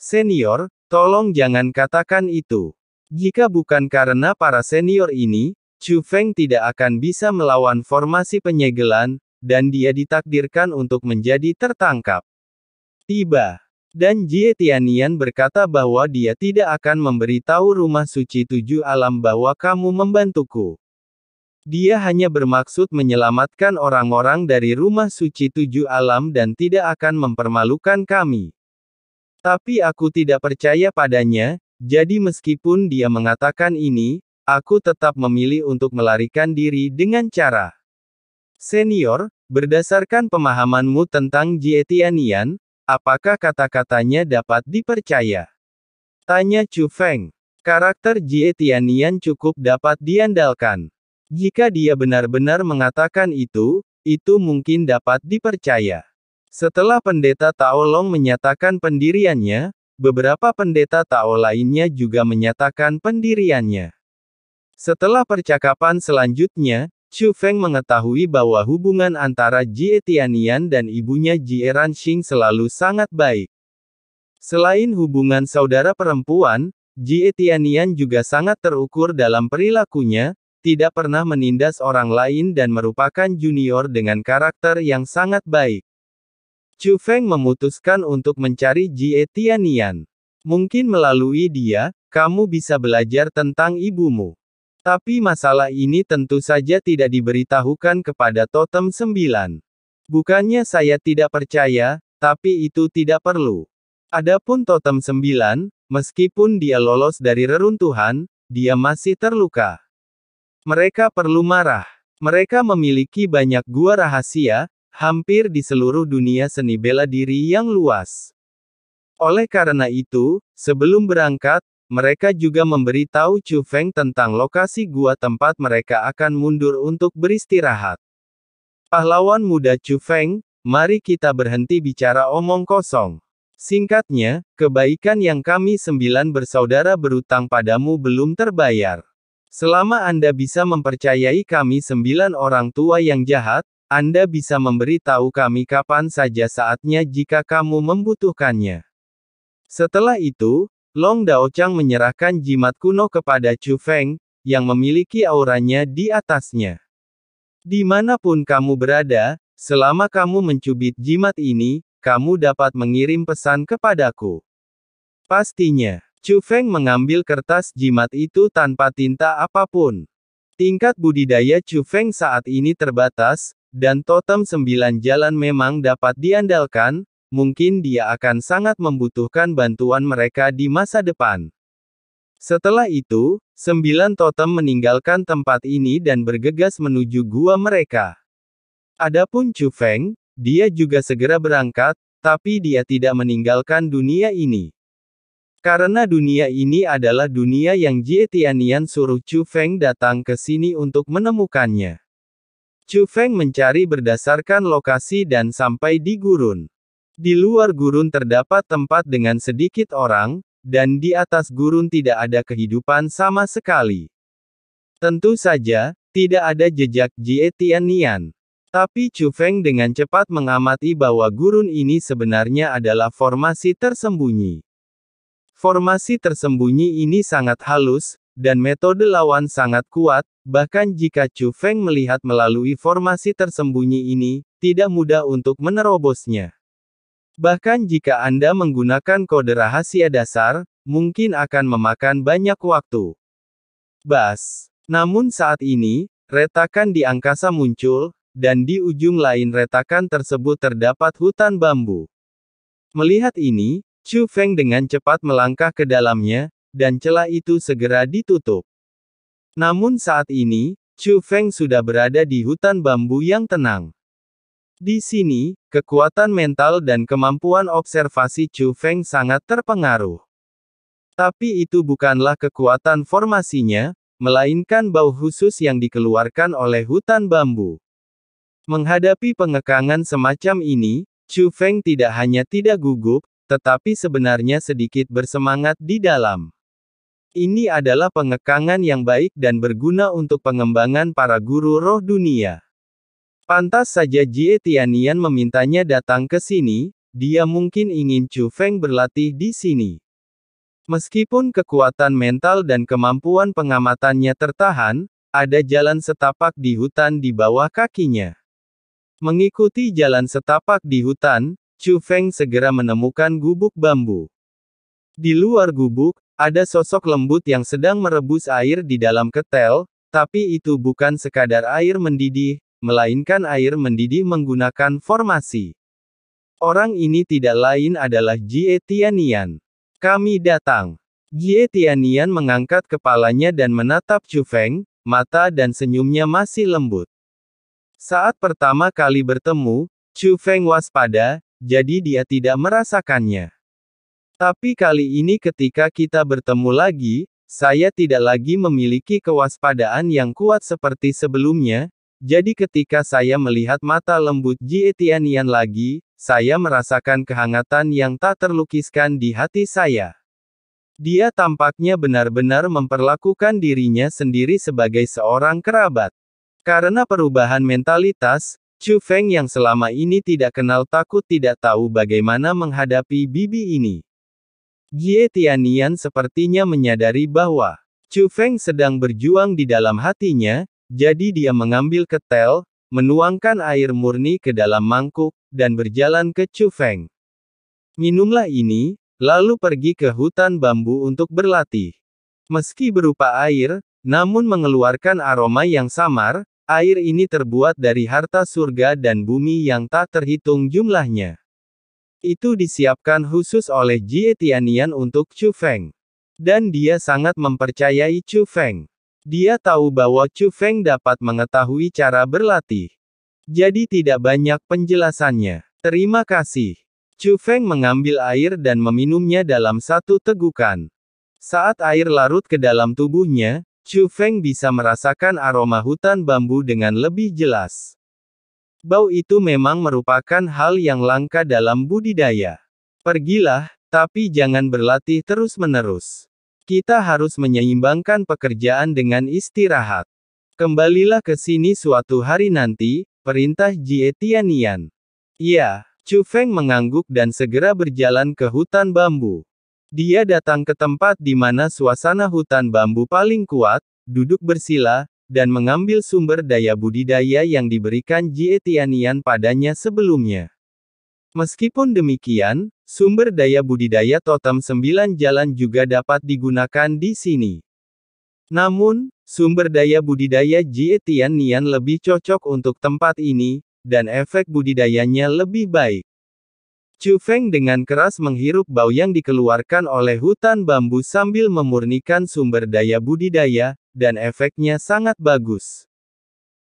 Senior, tolong jangan katakan itu. Jika bukan karena para senior ini, Chu Feng tidak akan bisa melawan formasi penyegelan, dan dia ditakdirkan untuk menjadi tertangkap. Tiba. Dan Jie Tianian berkata bahwa dia tidak akan memberitahu rumah suci 7 alam bahwa kamu membantuku. Dia hanya bermaksud menyelamatkan orang-orang dari rumah suci 7 alam dan tidak akan mempermalukan kami. Tapi aku tidak percaya padanya, jadi meskipun dia mengatakan ini, aku tetap memilih untuk melarikan diri dengan cara. Senior, berdasarkan pemahamanmu tentang Jie Tianian, apakah kata-katanya dapat dipercaya? Tanya Chu Feng. Karakter Jie Tianian cukup dapat diandalkan. Jika dia benar-benar mengatakan itu mungkin dapat dipercaya. Setelah pendeta Tao Long menyatakan pendiriannya, beberapa pendeta Tao lainnya juga menyatakan pendiriannya. Setelah percakapan selanjutnya, Chu Feng mengetahui bahwa hubungan antara Jie Tianian dan ibunya Jie Ranxing selalu sangat baik. Selain hubungan saudara perempuan, Jie Tianian juga sangat terukur dalam perilakunya, tidak pernah menindas orang lain dan merupakan junior dengan karakter yang sangat baik. Chu Feng memutuskan untuk mencari Jie Tianian. Mungkin melalui dia, kamu bisa belajar tentang ibumu. Tapi masalah ini tentu saja tidak diberitahukan kepada Totem 9. Bukannya saya tidak percaya, tapi itu tidak perlu. Adapun Totem 9, meskipun dia lolos dari reruntuhan, dia masih terluka. Mereka perlu marah. Mereka memiliki banyak gua rahasia, hampir di seluruh dunia seni bela diri yang luas. Oleh karena itu, sebelum berangkat, mereka juga memberitahu Chu Feng tentang lokasi gua tempat mereka akan mundur untuk beristirahat. Pahlawan muda Chu Feng, mari kita berhenti bicara omong kosong. Singkatnya, kebaikan yang kami 9 bersaudara berutang padamu belum terbayar. Selama Anda bisa mempercayai kami 9 orang tua yang jahat, Anda bisa memberitahu kami kapan saja saatnya jika kamu membutuhkannya. Setelah itu, Long Daochang menyerahkan jimat kuno kepada Chu Feng, yang memiliki auranya di atasnya. Dimanapun kamu berada, selama kamu mencubit jimat ini, kamu dapat mengirim pesan kepadaku. Pastinya, Chu Feng mengambil kertas jimat itu tanpa tinta apapun. Tingkat budidaya Chu Feng saat ini terbatas, dan Totem 9 jalan memang dapat diandalkan, mungkin dia akan sangat membutuhkan bantuan mereka di masa depan. Setelah itu, 9 totem meninggalkan tempat ini dan bergegas menuju gua mereka. Adapun Chu Feng, dia juga segera berangkat, tapi dia tidak meninggalkan dunia ini. Karena dunia ini adalah dunia yang Jie Tianian suruh Chu Feng datang ke sini untuk menemukannya. Chu Feng mencari berdasarkan lokasi dan sampai di gurun. Di luar gurun terdapat tempat dengan sedikit orang, dan di atas gurun tidak ada kehidupan sama sekali. Tentu saja, tidak ada jejak Jie Tianian. Tapi Chu Feng dengan cepat mengamati bahwa gurun ini sebenarnya adalah formasi tersembunyi. Formasi tersembunyi ini sangat halus, dan metode lawan sangat kuat, bahkan jika Chu Feng melihat melalui formasi tersembunyi ini, tidak mudah untuk menerobosnya. Bahkan jika Anda menggunakan kode rahasia dasar, mungkin akan memakan banyak waktu. Namun saat ini, retakan di angkasa muncul, dan di ujung lain retakan tersebut terdapat hutan bambu. Melihat ini, Chu Feng dengan cepat melangkah ke dalamnya, dan celah itu segera ditutup. Namun saat ini, Chu Feng sudah berada di hutan bambu yang tenang. Di sini, kekuatan mental dan kemampuan observasi Chu Feng sangat terpengaruh. Tapi itu bukanlah kekuatan formasinya, melainkan bau khusus yang dikeluarkan oleh hutan bambu. Menghadapi pengekangan semacam ini, Chu Feng tidak hanya tidak gugup, tetapi sebenarnya sedikit bersemangat di dalam. Ini adalah pengekangan yang baik dan berguna untuk pengembangan para guru roh dunia. Pantas saja Jie Tianian memintanya datang ke sini, dia mungkin ingin Chu Feng berlatih di sini. Meskipun kekuatan mental dan kemampuan pengamatannya tertahan, ada jalan setapak di hutan di bawah kakinya. Mengikuti jalan setapak di hutan, Chu Feng segera menemukan gubuk bambu. Di luar gubuk, ada sosok lembut yang sedang merebus air di dalam ketel, tapi itu bukan sekadar air mendidih, melainkan air mendidih menggunakan formasi. Orang ini tidak lain adalah Jie Tianian. Kami datang. Jie Tianian mengangkat kepalanya dan menatap Chu Feng, mata dan senyumnya masih lembut. Saat pertama kali bertemu, Chu Feng waspada, jadi dia tidak merasakannya. Tapi kali ini ketika kita bertemu lagi, saya tidak lagi memiliki kewaspadaan yang kuat seperti sebelumnya, jadi ketika saya melihat mata lembut Jie Tianian lagi, saya merasakan kehangatan yang tak terlukiskan di hati saya. Dia tampaknya benar-benar memperlakukan dirinya sendiri sebagai seorang kerabat. Karena perubahan mentalitas, Chu Feng yang selama ini tidak kenal takut tidak tahu bagaimana menghadapi bibi ini. Jie Tianian sepertinya menyadari bahwa Chu Feng sedang berjuang di dalam hatinya, jadi dia mengambil ketel, menuangkan air murni ke dalam mangkuk, dan berjalan ke Chu Feng. Minumlah ini, lalu pergi ke hutan bambu untuk berlatih. Meski berupa air, namun mengeluarkan aroma yang samar, air ini terbuat dari harta surga dan bumi yang tak terhitung jumlahnya. Itu disiapkan khusus oleh Jie Tianian untuk Chu Feng. Dan dia sangat mempercayai Chu Feng. Dia tahu bahwa Chu Feng dapat mengetahui cara berlatih. Jadi tidak banyak penjelasannya. Terima kasih. Chu Feng mengambil air dan meminumnya dalam satu tegukan. Saat air larut ke dalam tubuhnya, Chu Feng bisa merasakan aroma hutan bambu dengan lebih jelas. Bau itu memang merupakan hal yang langka dalam budidaya. Pergilah, tapi jangan berlatih terus-menerus. Kita harus menyeimbangkan pekerjaan dengan istirahat. Kembalilah ke sini suatu hari nanti, perintah Jie Tianian. Iya, Chu Feng mengangguk dan segera berjalan ke hutan bambu. Dia datang ke tempat di mana suasana hutan bambu paling kuat, duduk bersila, dan mengambil sumber daya budidaya yang diberikan Jie Tianian padanya sebelumnya. Meskipun demikian, sumber daya budidaya totem 9 jalan juga dapat digunakan di sini. Namun, sumber daya budidaya Jie Tianian lebih cocok untuk tempat ini, dan efek budidayanya lebih baik. Chu Feng dengan keras menghirup bau yang dikeluarkan oleh hutan bambu sambil memurnikan sumber daya budidaya, dan efeknya sangat bagus.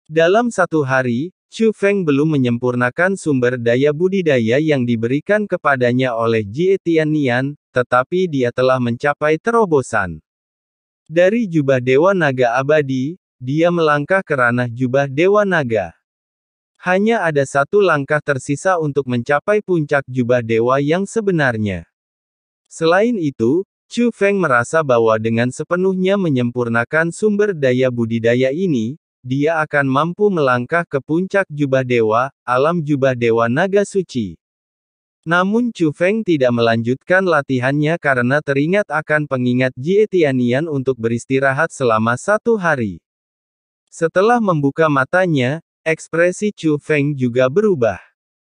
Dalam satu hari, Chu Feng belum menyempurnakan sumber daya budidaya yang diberikan kepadanya oleh Jie Tianian, tetapi dia telah mencapai terobosan. Dari jubah Dewa Naga Abadi, dia melangkah ke ranah jubah Dewa Naga. Hanya ada satu langkah tersisa untuk mencapai puncak jubah dewa yang sebenarnya. Selain itu, Chu Feng merasa bahwa dengan sepenuhnya menyempurnakan sumber daya budidaya ini, dia akan mampu melangkah ke puncak jubah dewa, alam jubah dewa naga suci. Namun Chu Feng tidak melanjutkan latihannya karena teringat akan pengingat Jie Tianian untuk beristirahat selama 1 hari. Setelah membuka matanya, ekspresi Chu Feng juga berubah.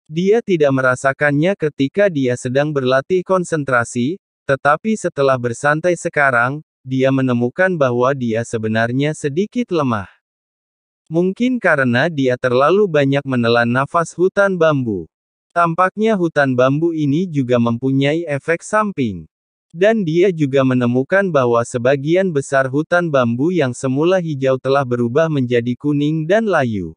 Dia tidak merasakannya ketika dia sedang berlatih konsentrasi, tetapi setelah bersantai sekarang, dia menemukan bahwa dia sebenarnya sedikit lemah. Mungkin karena dia terlalu banyak menelan nafas hutan bambu. Tampaknya hutan bambu ini juga mempunyai efek samping. Dan dia juga menemukan bahwa sebagian besar hutan bambu yang semula hijau telah berubah menjadi kuning dan layu.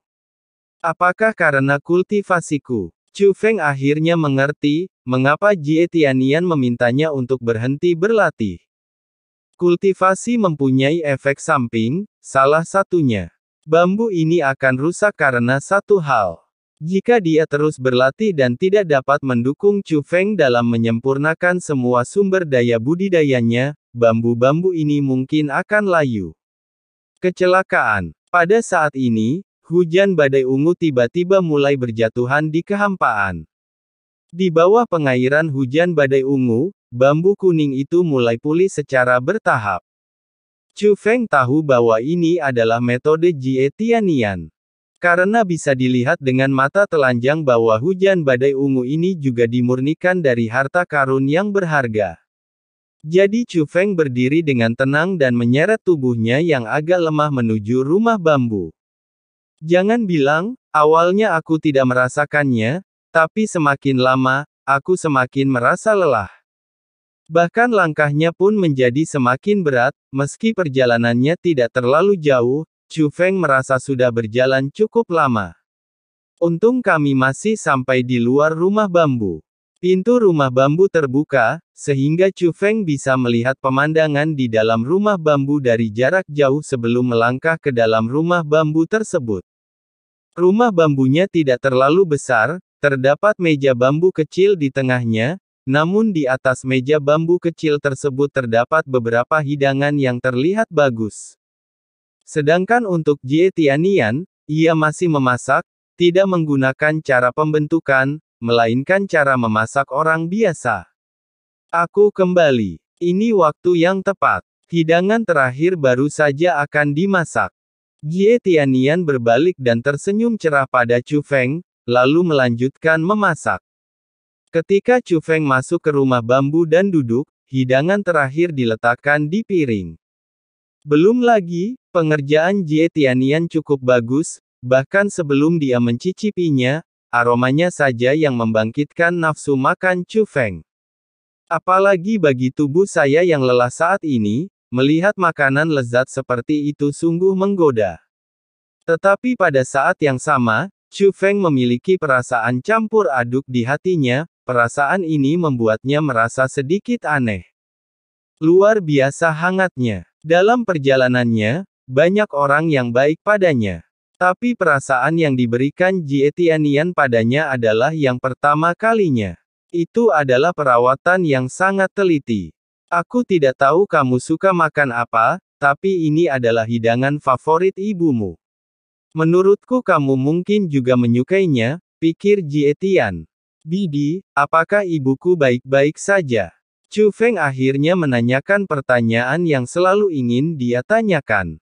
Apakah karena kultivasiku? Chu Feng akhirnya mengerti, mengapa Jie Tianian memintanya untuk berhenti berlatih. Kultivasi mempunyai efek samping, salah satunya. Bambu ini akan rusak karena satu hal. Jika dia terus berlatih dan tidak dapat mendukung Chu Feng dalam menyempurnakan semua sumber daya budidayanya, bambu-bambu ini mungkin akan layu. Kecelakaan. Pada saat ini, hujan badai ungu tiba-tiba mulai berjatuhan di kehampaan. Di bawah pengairan hujan badai ungu, bambu kuning itu mulai pulih secara bertahap. Chu Feng tahu bahwa ini adalah metode Jie Tianian. Karena bisa dilihat dengan mata telanjang bahwa hujan badai ungu ini juga dimurnikan dari harta karun yang berharga. Jadi Chu Feng berdiri dengan tenang dan menyeret tubuhnya yang agak lemah menuju rumah bambu. Jangan bilang, awalnya aku tidak merasakannya, tapi semakin lama, aku semakin merasa lelah. Bahkan langkahnya pun menjadi semakin berat, meski perjalanannya tidak terlalu jauh, Chu Feng merasa sudah berjalan cukup lama. Untung kami masih sampai di luar rumah bambu. Pintu rumah bambu terbuka, sehingga Chu Feng bisa melihat pemandangan di dalam rumah bambu dari jarak jauh sebelum melangkah ke dalam rumah bambu tersebut. Rumah bambunya tidak terlalu besar, terdapat meja bambu kecil di tengahnya, namun di atas meja bambu kecil tersebut terdapat beberapa hidangan yang terlihat bagus. Sedangkan untuk Jie Tianian, ia masih memasak, tidak menggunakan cara pembentukan, melainkan cara memasak orang biasa. Aku kembali. Ini waktu yang tepat. Hidangan terakhir baru saja akan dimasak. Jie Tianian berbalik dan tersenyum cerah pada Chu Feng, lalu melanjutkan memasak. Ketika Chu Feng masuk ke rumah bambu dan duduk, hidangan terakhir diletakkan di piring. Belum lagi, pengerjaan Jie Tianian cukup bagus, bahkan sebelum dia mencicipinya, aromanya saja yang membangkitkan nafsu makan Chu Feng. Apalagi bagi tubuh saya yang lelah saat ini, melihat makanan lezat seperti itu sungguh menggoda. Tetapi pada saat yang sama, Chu Feng memiliki perasaan campur aduk di hatinya. Perasaan ini membuatnya merasa sedikit aneh. Luar biasa hangatnya. Dalam perjalanannya, banyak orang yang baik padanya. Tapi perasaan yang diberikan Jie Tianian padanya adalah yang pertama kalinya. Itu adalah perawatan yang sangat teliti. Aku tidak tahu kamu suka makan apa, tapi ini adalah hidangan favorit ibumu. Menurutku kamu mungkin juga menyukainya, pikir Jie Tian. Bibi, apakah ibuku baik-baik saja? Chu Feng akhirnya menanyakan pertanyaan yang selalu ingin dia tanyakan.